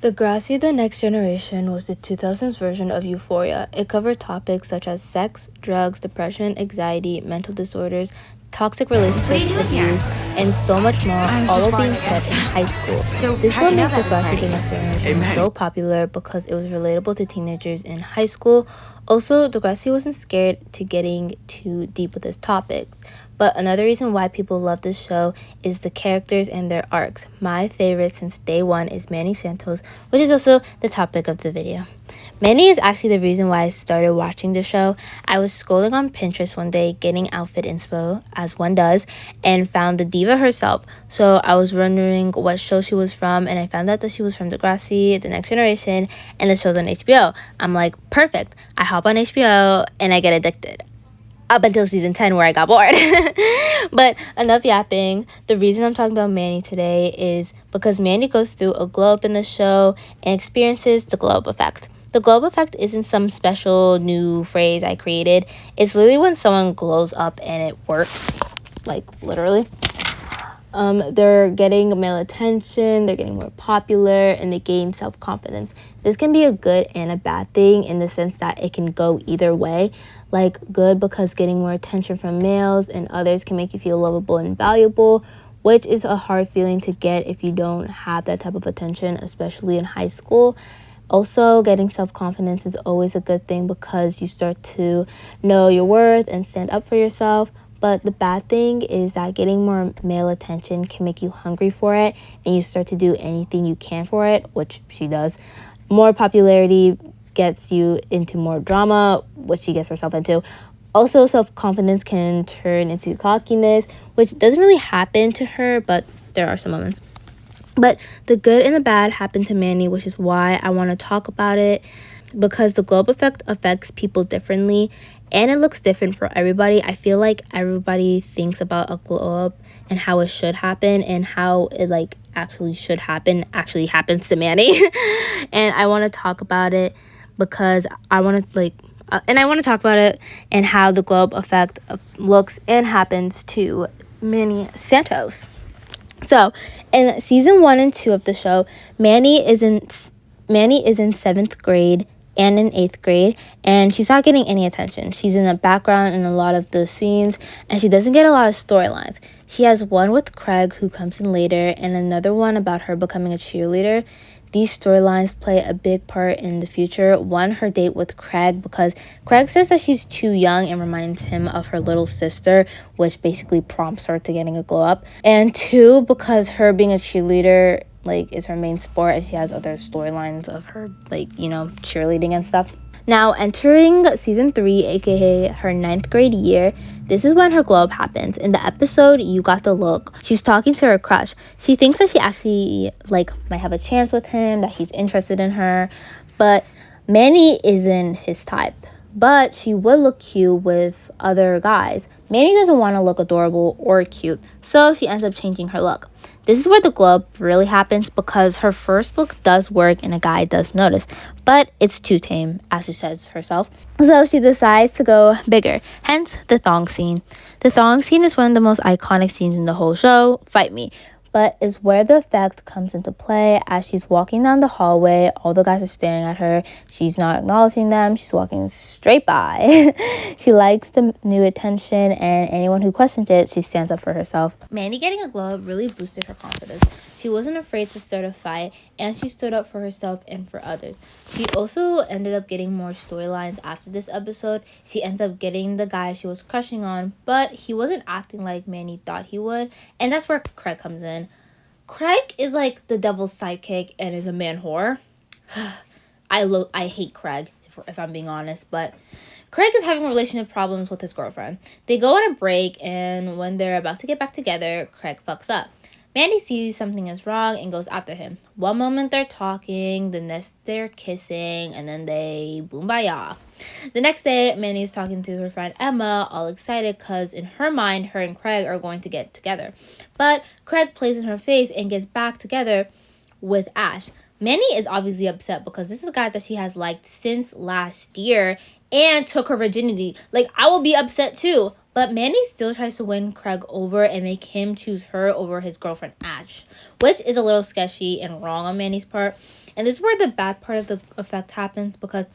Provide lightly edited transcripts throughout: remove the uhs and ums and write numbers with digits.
Degrassi The Next Generation was the 2000s version of Euphoria. It covered topics such as sex, drugs, depression, anxiety, mental disorders, toxic relationships, abuse, and so much more, all while being set in high school. This what made Degrassi The Next Generation so popular because it was relatable to teenagers in high school. Also, Degrassi wasn't scared to getting too deep with this topic. But another reason why people love this show is the characters and their arcs. My favorite since day one is Manny Santos, which is also the topic of the video. Manny is actually the reason why I started watching the show. I was scrolling on Pinterest one day, getting outfit inspo, as one does, and found the diva herself. So I was wondering what show she was from, and I found out that she was from Degrassi, The Next Generation, and the show's on HBO. I'm like, perfect. I hop on HBO, and I get addicted up until season 10 where I got bored. But enough yapping. The reason I'm talking about Manny today is because Manny goes through a glow up in the show and experiences the glow up effect. The glow up effect isn't some special new phrase I created. It's literally when someone glows up and it works. Like, literally. They're getting male attention, they're getting more popular, and they gain self-confidence. This can be a good and a bad thing in the sense that it can go either way. Like, good because getting more attention from males and others can make you feel lovable and valuable, which is a hard feeling to get if you don't have that type of attention, especially in high school. Also, getting self-confidence is always a good thing because you start to know your worth and stand up for yourself. But the bad thing is that getting more male attention can make you hungry for it, and you start to do anything you can for it, which she does. More popularity gets you into more drama, which she gets herself into. Also, self-confidence can turn into cockiness, which doesn't really happen to her, but there are some moments. But the good and the bad happen to Manny, which is why I want to talk about it, because the globe effect affects people differently and it looks different for everybody. I feel like everybody thinks about a glow up and how it should happen, and how it actually should happen actually happens to Manny. And I want to talk about it because I want to talk about it and how the globe effect looks and happens to Manny Santos. So, in season 1 and 2 of the show, Manny is in 7th grade and in 8th grade, and she's not getting any attention. She's in the background in a lot of the scenes, and she doesn't get a lot of storylines. She has one with Craig, who comes in later, and another one about her becoming a cheerleader. These storylines play a big part in the future. One, her date with Craig, because Craig says that she's too young and reminds him of her little sister, which basically prompts her to getting a glow up. And two, because her being a cheerleader is her main sport, and she has other storylines of her cheerleading and stuff. Now, entering season 3, aka her 9th grade year, this is when her glow up happens. In the episode You Got the Look, she's talking to her crush. She thinks that she actually might have a chance with him, that he's interested in her, but Manny isn't his type. But she would look cute with other guys. Manny doesn't want to look adorable or cute, so she ends up changing her look. This is where the glow up really happens, because her first look does work and a guy does notice, but it's too tame, as she says herself. So she decides to go bigger, hence the thong scene. The thong scene is one of the most iconic scenes in the whole show, fight me, but is where the effect comes into play. As she's walking down the hallway, all the guys are staring at her. She's not acknowledging them. She's walking straight by. She likes the new attention, and anyone who questions it, she stands up for herself. Manny getting a glow up really boosted her confidence. She wasn't afraid to start a fight, and she stood up for herself and for others. She also ended up getting more storylines after this episode. She ends up getting the guy she was crushing on, but he wasn't acting like Manny thought he would, and that's where Craig comes in. Craig is like the devil's sidekick and is a man whore. I hate Craig, if I'm being honest, but Craig is having relationship problems with his girlfriend. They go on a break, and when they're about to get back together, Craig fucks up. Manny sees something is wrong and goes after him. One moment they're talking, the next they're kissing, and then they boombaya. The next day, Manny is talking to her friend Emma, all excited because in her mind, her and Craig are going to get together. But Craig plays in her face and gets back together with Ash. Manny is obviously upset because this is a guy that she has liked since last year and took her virginity. I will be upset too. But Manny still tries to win Craig over and make him choose her over his girlfriend Ash, which is a little sketchy and wrong on Manny's part. And this is where the bad part of the effect happens, because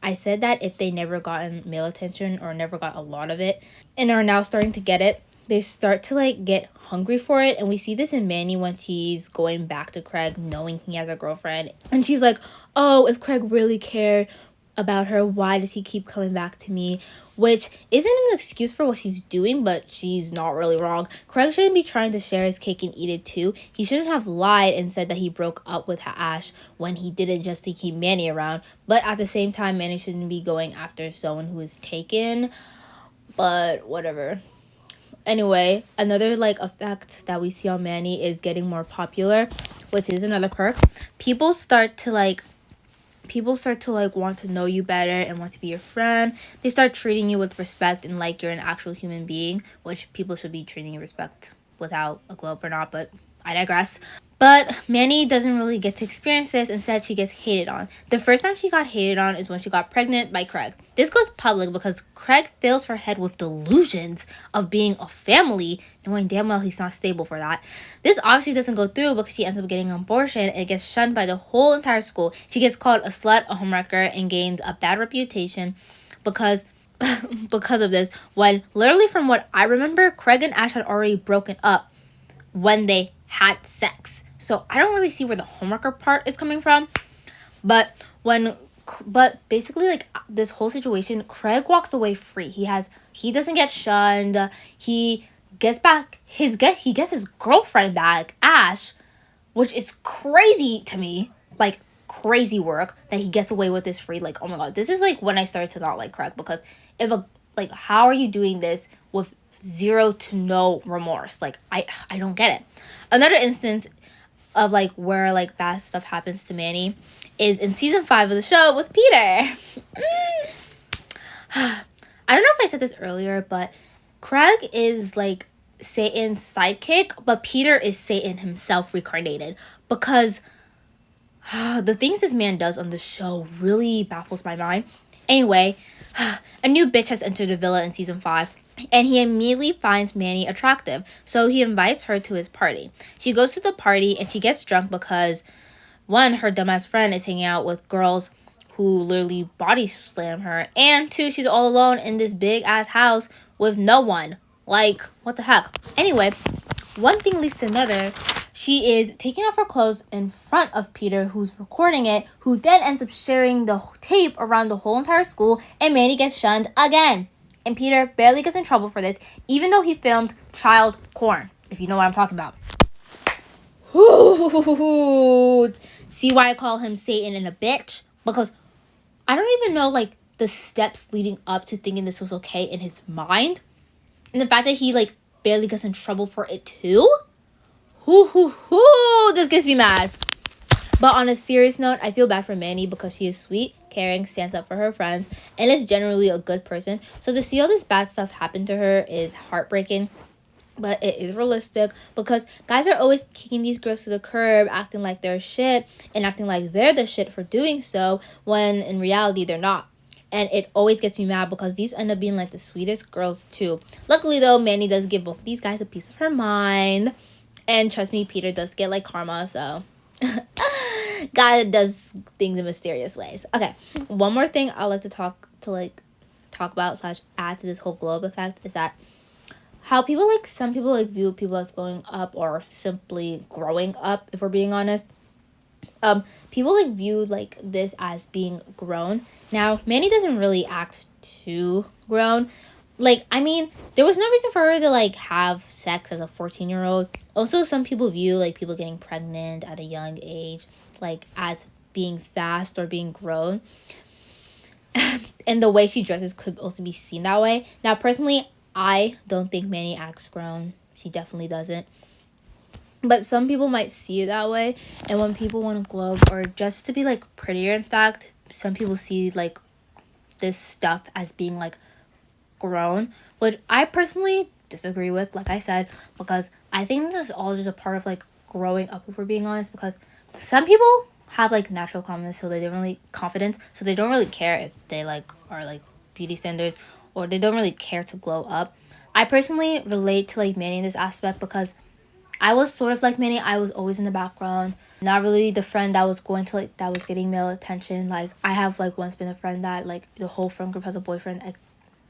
I said that if they never gotten male attention or never got a lot of it and are now starting to get it, they start to like get hungry for it. And we see this in Manny when she's going back to Craig knowing he has a girlfriend, and she's like, oh, if Craig really cared about her, why does he keep coming back to me? Which isn't an excuse for what she's doing, but she's not really wrong. Craig shouldn't be trying to share his cake and eat it too. He shouldn't have lied and said that he broke up with Ash when he didn't, just to keep Manny around. But at the same time, Manny shouldn't be going after someone who is taken. But whatever. Anyway, another like effect that we see on Manny is getting more popular, which is another perk. People start to like want to know you better and want to be your friend. They start treating you with respect and like you're an actual human being, which people should be treating you respect without a globe or not, but I digress. But Manny doesn't really get to experience this. Instead, she gets hated on. The first time she got hated on is when she got pregnant by Craig. This goes public because Craig fills her head with delusions of being a family, knowing damn well he's not stable for that. This obviously doesn't go through because she ends up getting an abortion and gets shunned by the whole entire school. She gets called a slut, a homewrecker, and gains a bad reputation because of this. When literally, from what I remember, Craig and Ash had already broken up when they had sex. So I don't really see where the homewrecker part is coming from. But basically, like, this whole situation, Craig walks away free. He doesn't get shunned. He gets his girlfriend back, Ash, which is crazy to me. Like, crazy work that he gets away with this free. Like, oh my god, this is like when I started to not like Craig, because how are you doing this with zero to no remorse? Like, I don't get it. Another instance of like where like bad stuff happens to Manny is in season 5 of the show with Peter. I don't know if I said this earlier, but Craig is like Satan's sidekick, but Peter is Satan himself reincarnated, because the things this man does on the show really baffles my mind. Anyway, a new bitch has entered the villa in season 5. And he immediately finds Manny attractive, so he invites her to his party. She goes to the party and she gets drunk because, one, her dumbass friend is hanging out with girls who literally body slam her, and two, she's all alone in this big ass house with no one. Like, what the heck? Anyway, one thing leads to another. She is taking off her clothes in front of Peter, who's recording it, who then ends up sharing the tape around the whole entire school, and Manny gets shunned again. And Peter barely gets in trouble for this, even though he filmed child porn, if you know what I'm talking about. See why I call him Satan and a bitch? Because I don't even know, like, the steps leading up to thinking this was okay in his mind. And the fact that he, like, barely gets in trouble for it, too? This gets me mad. But on a serious note, I feel bad for Manny because she is sweet, caring, stands up for her friends, and is generally a good person. So to see all this bad stuff happen to her is heartbreaking. But it is realistic because guys are always kicking these girls to the curb, acting like they're shit and acting like they're the shit for doing so, when in reality they're not. And it always gets me mad because these end up being like the sweetest girls too. Luckily though, Manny does give both these guys a piece of her mind. And trust me, Peter does get like karma, so... God does things in mysterious ways. Okay, one more thing I like to talk about / add to this whole globe effect is that how some people view people as going up or simply growing up, if we're being honest. People view this as being grown. Now, Manny doesn't really act too grown. There was no reason for her to have sex as a 14-year-old. Also, some people view people getting pregnant at a young age as being fast or being grown. And the way she dresses could also be seen that way. Now, personally, I don't think Manny acts grown. She definitely doesn't. But some people might see it that way. And when people want to glow or just to be prettier, in fact, some people see this stuff as being grown, which I personally disagree with, like I said, because I think this is all just a part of growing up, if we're being honest, because some people have natural confidence, so they don't really care if they are beauty standards, or they don't really care to glow up. I personally relate to Manny in this aspect because I was sort of like Manny. I was always in the background. not really the friend that was going to like, that was getting male attention. Like I have like once been a friend that like the whole friend group has a boyfriend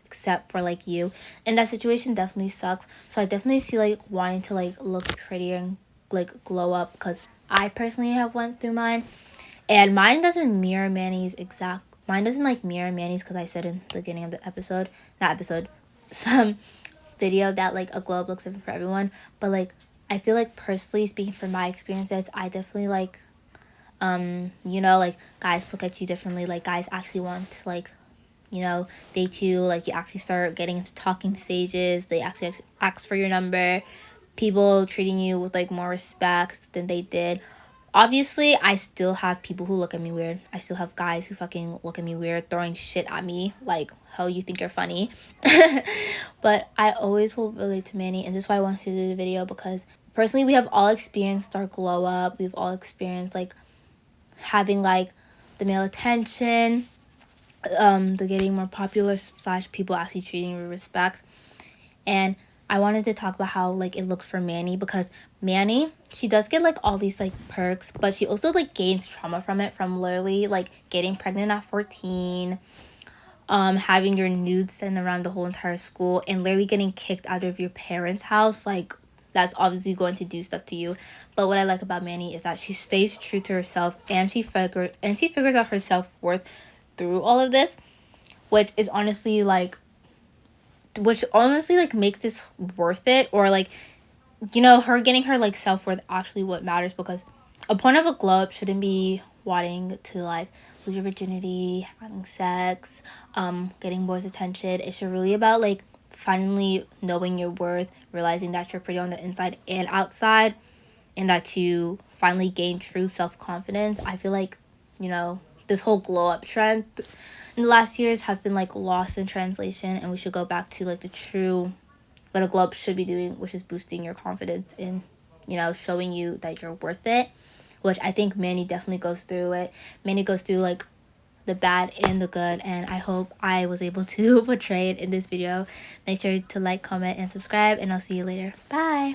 except for like you, and that situation definitely sucks. So I definitely see like wanting to like look prettier and like glow up, because I personally have went through mine, and mine doesn't mirror Manny's exact. Mine doesn't like mirror Manny's, because I said in the beginning of the episode, not episode, some video, that like a glow up looks different for everyone. But like I feel like personally speaking from my experiences, I definitely like you know, like guys look at you differently. Like guys actually want to like, you know, date you. Like you actually start getting into talking stages. They actually ask for your number. People treating you with like more respect than they did. Obviously, I still have people who look at me weird. I still have guys who fucking look at me weird, throwing shit at me like, how you think you're funny. But I always will relate to Manny, and this is why I wanted to do the video, because personally we have all experienced our glow up. We've all experienced like having like the male attention, the getting more popular / people actually treating you with respect. And I wanted to talk about how like it looks for Manny, because Manny, she does get like all these like perks, but she also like gains trauma from it, from literally like getting pregnant at 14, having your nudes sent around the whole entire school, and literally getting kicked out of your parents' house. Like that's obviously going to do stuff to you. But what I like about Manny is that she stays true to herself, and she figures out her self-worth through all of this, which honestly like makes this worth it. Or like, you know, her getting her like self-worth actually what matters, because a point of a glow up shouldn't be wanting to like lose your virginity, having sex, getting boys' attention. It should really about like finally knowing your worth, realizing that you're pretty on the inside and outside, and that you finally gain true self-confidence. I feel like, you know, this whole glow up trend in the last years has been like lost in translation, and we should go back to like the true what a glow up should be doing, which is boosting your confidence and, you know, showing you that you're worth it, which I think Manny definitely goes through it. Manny goes through like the bad and the good, and I hope I was able to portray it in this video. Make sure to like, comment, and subscribe, and I'll see you later. Bye.